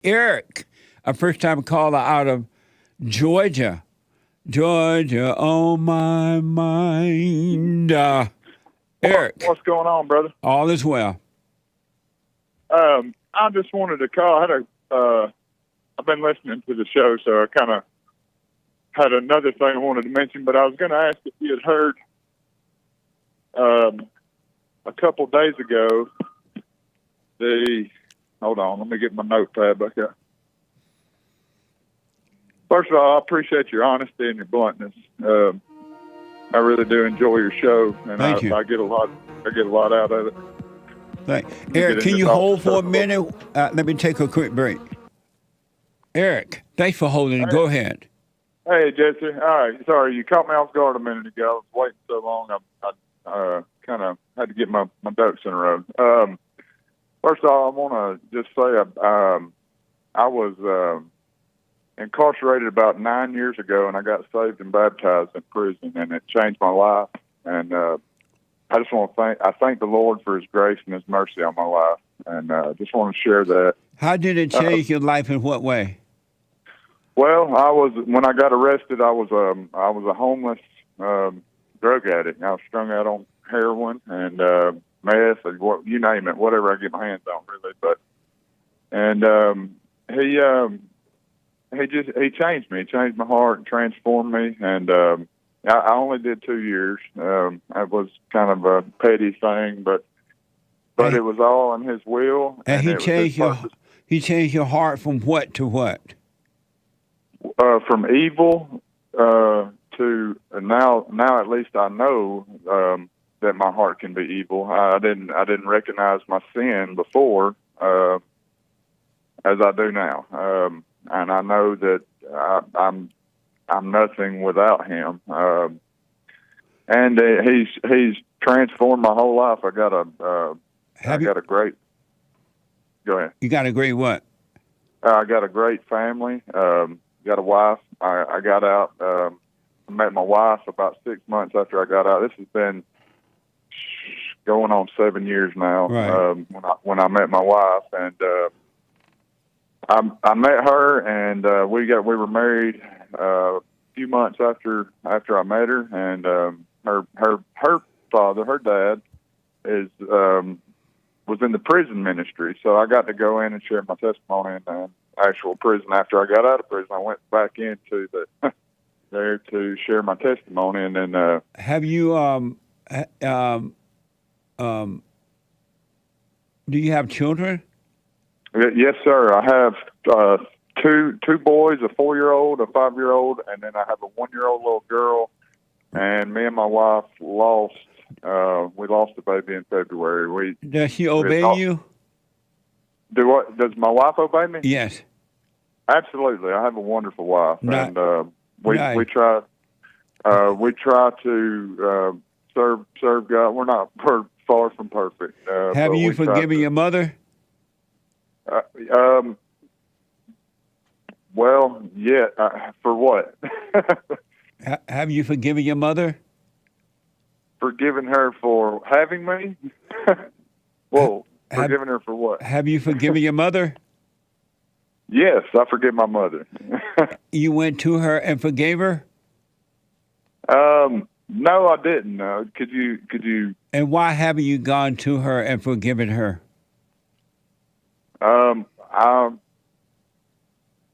Eric, a first-time caller out of Georgia. Georgia on my mind. Eric, What's going on, brother? all is well. I just wanted to call. I've been listening to the show, so I kind of had another thing I wanted to mention, but I was going to ask if you had heard a couple days ago hold on, let me get my notepad back up. First of all, I appreciate your honesty and your bluntness. I really do enjoy your show, and Thank you. I get a lot out of it. Eric, can you into hold for a stuff. minute? Let me take a quick break. Eric, thanks for holding. Go ahead. Hey, Jesse. All right. Sorry, you caught me off guard a minute ago. I was waiting so long. I kind of had to get my ducks in a row. First of all, I want to just say I was incarcerated about 9 years ago, and I got saved and baptized in prison, and it changed my life. And I just want to thank the Lord for His grace and His mercy on my life, and I just want to share that. How did it change your life? In what way? Well, when I got arrested, I was a homeless drug addict. I was strung out on heroin and meth, and you name it, whatever I get my hands on, really. He changed me. He changed my heart and transformed me. And I only did 2 years. It was kind of a petty thing, but it was all in His will. And he changed your heart from what to what? From evil to now at least I know that my heart can be evil. I didn't recognize my sin before as I do now, and I know that I'm nothing without Him. And he's transformed my whole life. I got a great. Go ahead. You got a great what? I got a great family. Got a wife. I got out. I met my wife about 6 months after I got out. This has been going on 7 years now. Right. When I met my wife, and I met her, and we were married a few months after I met her, and her father, her dad, was in the prison ministry, so I got to go in and share my testimony in actual prison. After I got out of prison, I went back into there to share my testimony, and then have you do you have children? Yes, sir. I have two boys, a 4-year-old, a 5-year-old, and then I have a 1-year-old little girl. And me and my wife lost a baby in February. Does she obey you? Do what? Does my wife obey me? Yes. Absolutely. I have a wonderful wife, and we try to serve God. We're far from perfect. Have you forgiven your mother? Well, yeah. For what? Have you forgiven your mother? Forgiven her for having me? Whoa. Forgiven her for what? Have you forgiven your mother? Yes, I forgive my mother. You went to her and forgave her? No, I didn't. Could you? And why haven't you gone to her and forgiven her?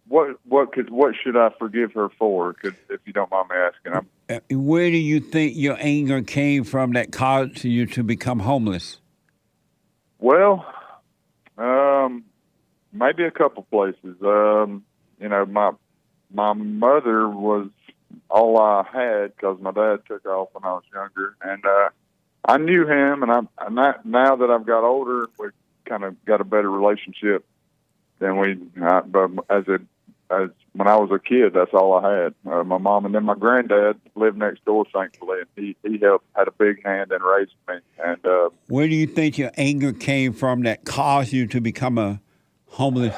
What should I forgive her for? If you don't mind me asking. Where do you think your anger came from that caused you to become homeless? Well, maybe a couple places. My mother was all I had because my dad took off when I was younger, and I knew him. And now that I've got older, we've kind of got a better relationship than but as when I was a kid, that's all I had. My mom, and then my granddad lived next door, thankfully, and he had a big hand in raising me. And where do you think your anger came from that caused you to become a homeless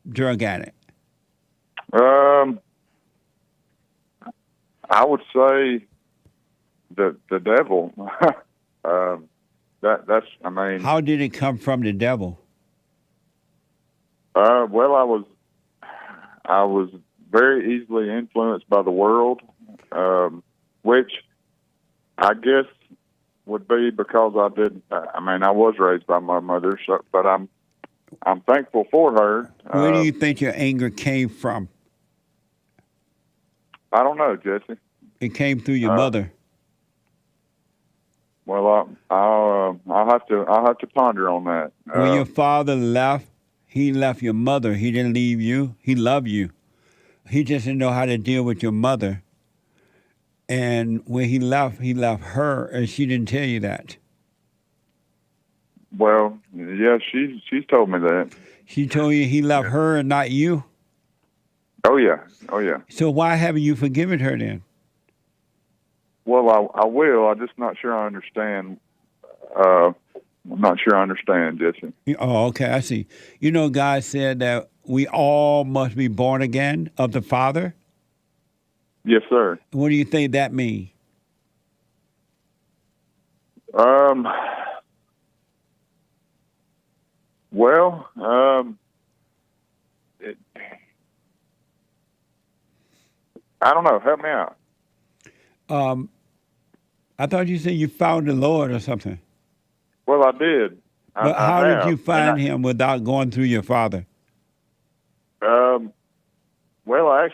drug addict? I would say the devil. That's. I mean, how did it come from the devil? Well, I was very easily influenced by the world, which I guess would be because I didn't. I mean, I was raised by my mother, so, but I'm thankful for her. Where do you think your anger came from? I don't know, Jesse. It came through your mother. Well, I'll have to ponder on that. When your father left, he left your mother. He didn't leave you. He loved you. He just didn't know how to deal with your mother. And when he left her, and she didn't tell you that. Well, yeah, she's told me that. She told you he left her and not you? Oh, yeah. So why haven't you forgiven her then? Well, I will. I'm just not sure I understand. I'm not sure I understand, Jesse. Oh, okay, I see. You know, God said that we all must be born again of the Father. Yes, sir. What do you think that means? Well, I don't know. Help me out. I thought you said you found the Lord or something. Well, I did. But how did you find him without going through your father? Well, I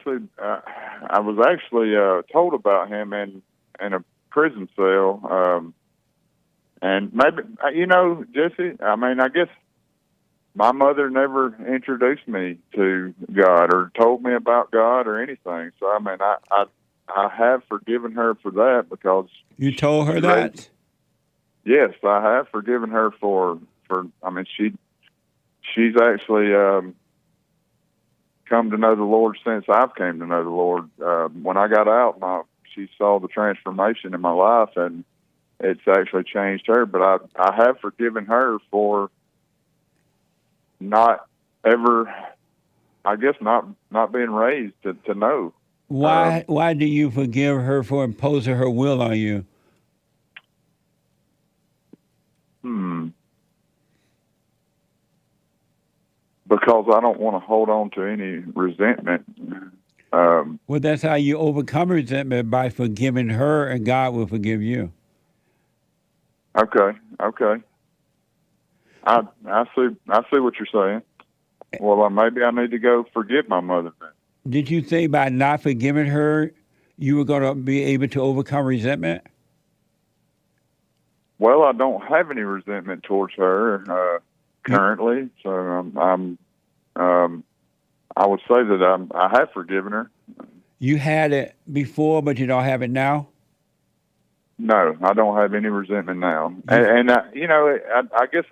was actually told about him in a prison cell, and maybe Jesse. I mean, I guess my mother never introduced me to God or told me about God or anything. So I mean, I have forgiven her for that because you told her that. Yes, I have forgiven her for. I mean, she's actually come to know the Lord since I've came to know the Lord. When I got out, she saw the transformation in my life, and it's actually changed her. But I have forgiven her for not ever, I guess, not being raised to know. Why do you forgive her for imposing her will on you? Because I don't want to hold on to any resentment. Well, that's how you overcome resentment, by forgiving her, and God will forgive you. Okay. I see what you're saying. Well, maybe I need to go forgive my mother then. Did you think by not forgiving her, you were going to be able to overcome resentment? Well, I don't have any resentment towards her currently, so I would say that I have forgiven her. You had it before, but you don't have it now? No, I don't have any resentment now. And I guess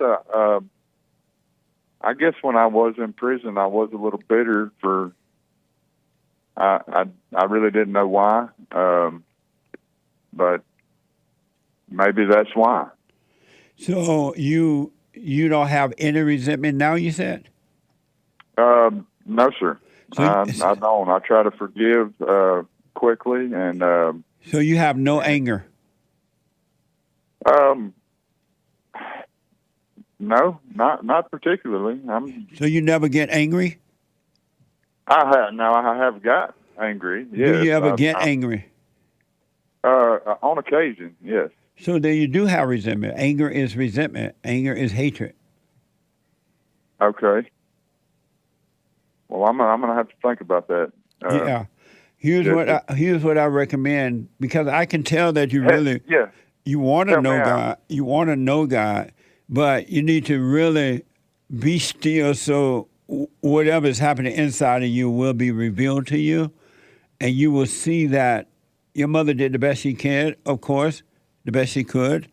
when I was in prison, I was a little bitter for. I really didn't know why, but maybe that's why. So you don't have any resentment now, you said? No, sir. So, I don't. I try to forgive quickly, and so you have no anger. No, not particularly. So you never get angry? I have got angry. Yes. Do you ever get angry? On occasion, yes. So then you do have resentment. Anger is resentment. Anger is hatred. Okay. Well, I'm gonna have to think about that. Yeah. Here's what I recommend, because I can tell that you really you want to know God. You want to know God, but you need to really be still, so whatever is happening inside of you will be revealed to you, and you will see that your mother did the best she can, of course, the best she could,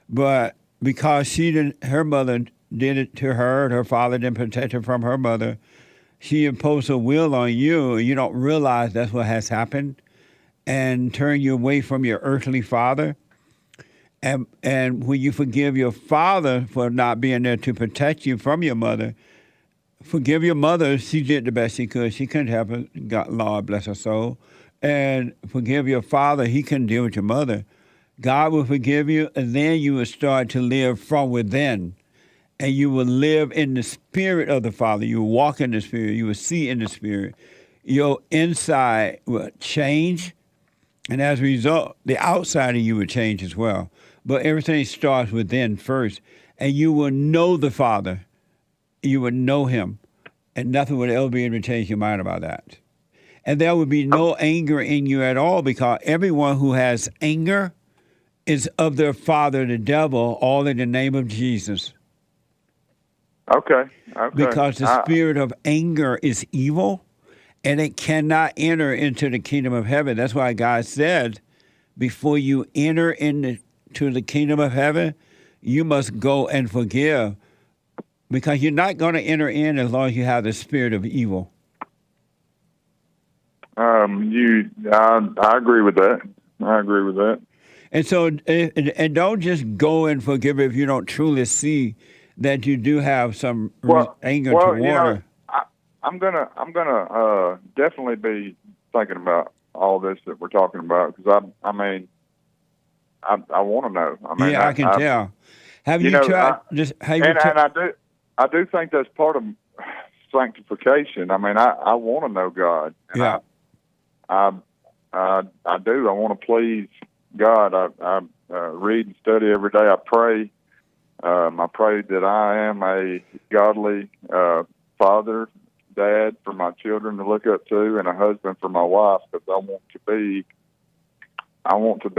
but because her mother did it to her, and her father didn't protect her from her mother, she imposed her will on you. You don't realize that's what has happened, and turn you away from your earthly father. And when you forgive your father for not being there to protect you from your mother, forgive your mother. She did the best she could. She couldn't help it. God, Lord bless her soul. And forgive your father. He couldn't deal with your mother. God will forgive you, and then you will start to live from within. and you will live in the spirit of the Father. You will walk in the spirit. You will see in the spirit. Your inside will change, and as a result, the outside of you will change as well. But everything starts within first, and you will know the Father. You will know Him, and nothing will ever be able to change your mind about that. And there will be no anger in you at all, because everyone who has anger is of their father, the devil, all in the name of Jesus. Okay. Because the spirit of anger is evil, and it cannot enter into the kingdom of heaven. That's why God said, before you enter into the kingdom of heaven, you must go and forgive, because you're not going to enter in as long as you have the spirit of evil. I agree with that. I agree with that. And so, and don't just go and forgive if you don't truly see that you do have some anger toward her. I'm gonna definitely be thinking about all this that we're talking about, because I want to know. I can tell. Have you tried? I do think that's part of sanctification. I want to know God. Yeah. I do. I want to please God. I read and study every day. I pray. I pray that I am a godly father, dad for my children to look up to, and a husband for my wife, because I want to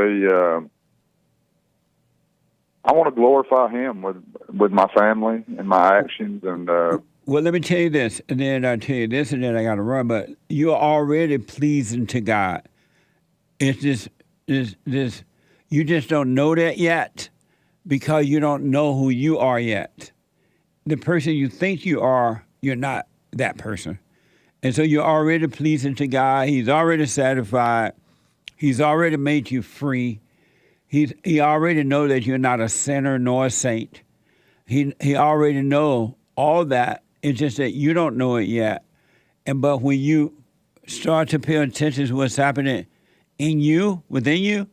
glorify Him with my family and my actions. And well, let me tell you this, and then I'll tell you this, and then I got to run. But you're already pleasing to God. It's this. You just don't know that yet, because you don't know who you are yet. The person you think you are, you're not that person. And so you're already pleasing to God. He's already satisfied. He's already made you free. He already knows that you're not a sinner nor a saint. He already knows all that. It's just that you don't know it yet. But when you start to pay attention to what's happening in you, within you,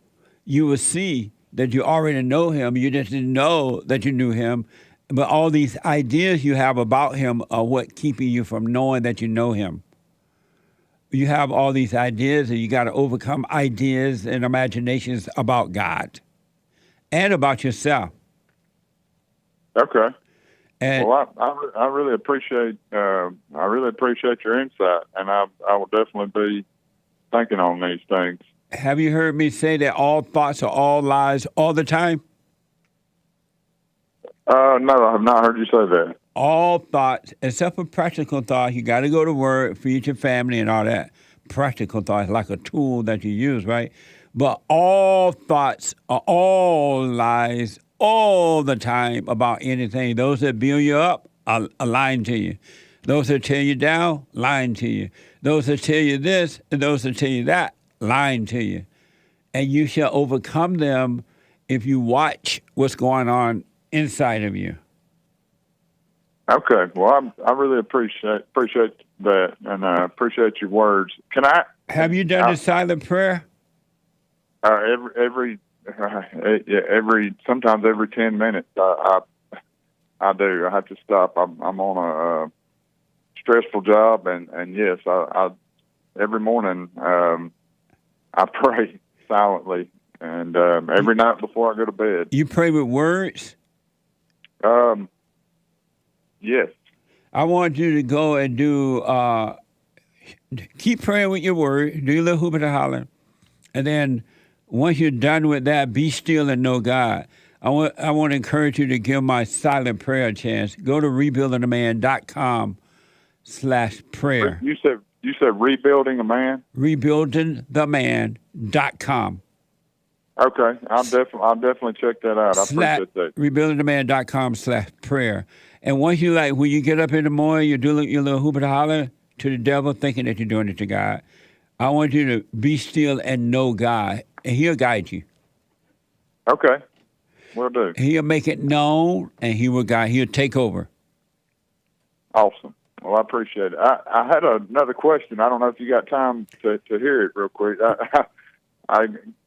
you will see that you already know Him. You just didn't know that you knew Him. But all these ideas you have about Him are what keeping you from knowing that you know Him. You have all these ideas, and you got to overcome ideas and imaginations about God and about yourself. Okay. And well, I really appreciate your insight, and I will definitely be thinking on these things. Have you heard me say that all thoughts are all lies all the time? No, I have not heard you say that. All thoughts, except for practical thoughts. You got to go to work, feed your family, and all that. Practical thoughts, like a tool that you use, right? But all thoughts are all lies all the time about anything. Those that build you up are lying to you. Those that tear you down, lying to you. Those that tell you this and those that tell you that, lying to you. And you shall overcome them if you watch what's going on inside of you. Okay. Well, I really appreciate that, and I appreciate your words. Can I? Have you done the silent prayer? Sometimes every 10 minutes, I do. I have to stop. I'm on a stressful job, and yes, I every morning I pray silently, and every night before I go to bed. You pray with words? Yes. I want you to go and do, keep praying with your word, do your little hoop and holler, and then once you're done with that, be still and know God. I want to encourage you to give my silent prayer a chance. Go to rebuildingtheman.com/prayer. You said rebuilding a man? Rebuildingtheman.com. Okay, I'll definitely check that out. I appreciate that. Rebuildingtheman.com/prayer. And once you when you get up in the morning, you do your little hoop and holler to the devil, thinking that you're doing it to God. I want you to be still and know God, and He'll guide you. Okay, will do. He'll make it known, and He will guide. He'll take over. Awesome. Well, I appreciate it. I had another question. I don't know if you got time to hear it real quick.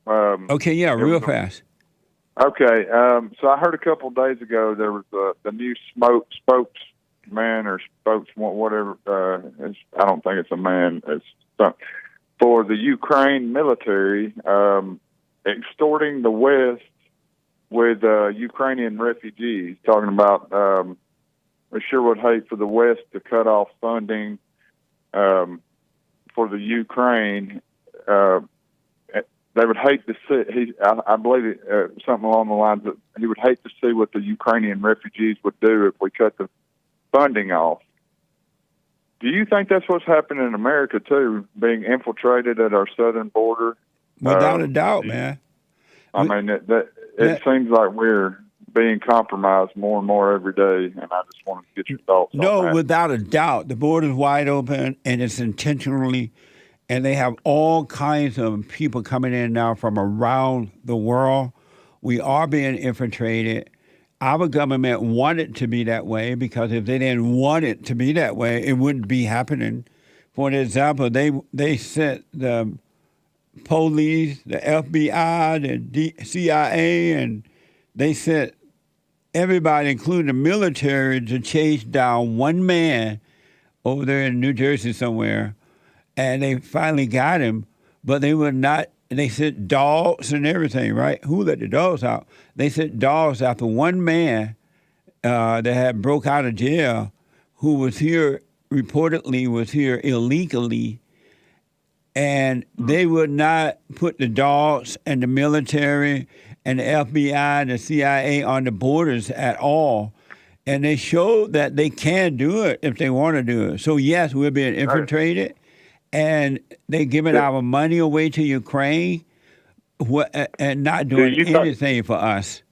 Okay, yeah, real fast. Okay. So I heard a couple of days ago there was the new spokesman or whatever. I don't think it's a man. It's for the Ukraine military, extorting the West with Ukrainian refugees. Talking about we sure would hate for the West to cut off funding for the Ukraine. They would hate to see. I believe something along the lines that he would hate to see what the Ukrainian refugees would do if we cut the funding off. Do you think that's what's happening in America too, being infiltrated at our southern border? Without a doubt, man. I mean, it seems like we're being compromised more and more every day, and I just wanted to get your thoughts on that. No, without a doubt. The border's wide open, and it's intentionally, and they have all kinds of people coming in now from around the world. We are being infiltrated. Our government wanted it to be that way, because if they didn't want it to be that way, it wouldn't be happening. For example, they sent the police, the FBI, the CIA, and they sent everybody, including the military, to chase down one man over there in New Jersey somewhere. And they finally got him, but they would not. They sent dogs and everything, right? Who let the dogs out? They sent dogs after one man that had broke out of jail, who was here, reportedly was here illegally, and they would not put the dogs and the military and the FBI and the CIA on the borders at all. And they showed that they can do it if they want to do it. So, yes, we're being infiltrated. Right. And they're giving our money away to Ukraine and not doing anything for us.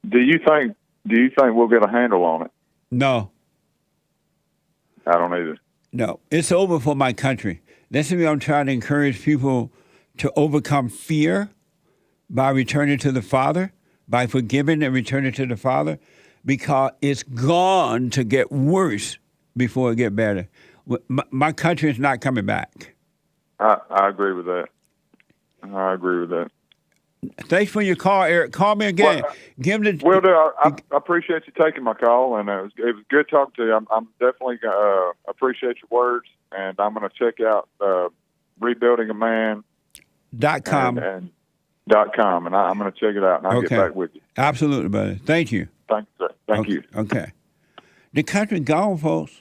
Do you think we'll get a handle on it? No. I don't either. No. It's over for my country. That's why I'm trying to encourage people to overcome fear by returning to the Father, by forgiving and returning to the Father, because it's gone to get worse before it get better. My country is not coming back. I agree with that. I agree with that. Thanks for your call, Eric. Call me again. Will do. I appreciate you taking my call, and it was good talking to you. I'm definitely appreciate your words, and I'm going to check out rebuildingaman.com and I'm going to check it out, and I'll get back with you. Absolutely, brother. Thank you. Thank you, sir. Thank you. Okay. The country gone, folks.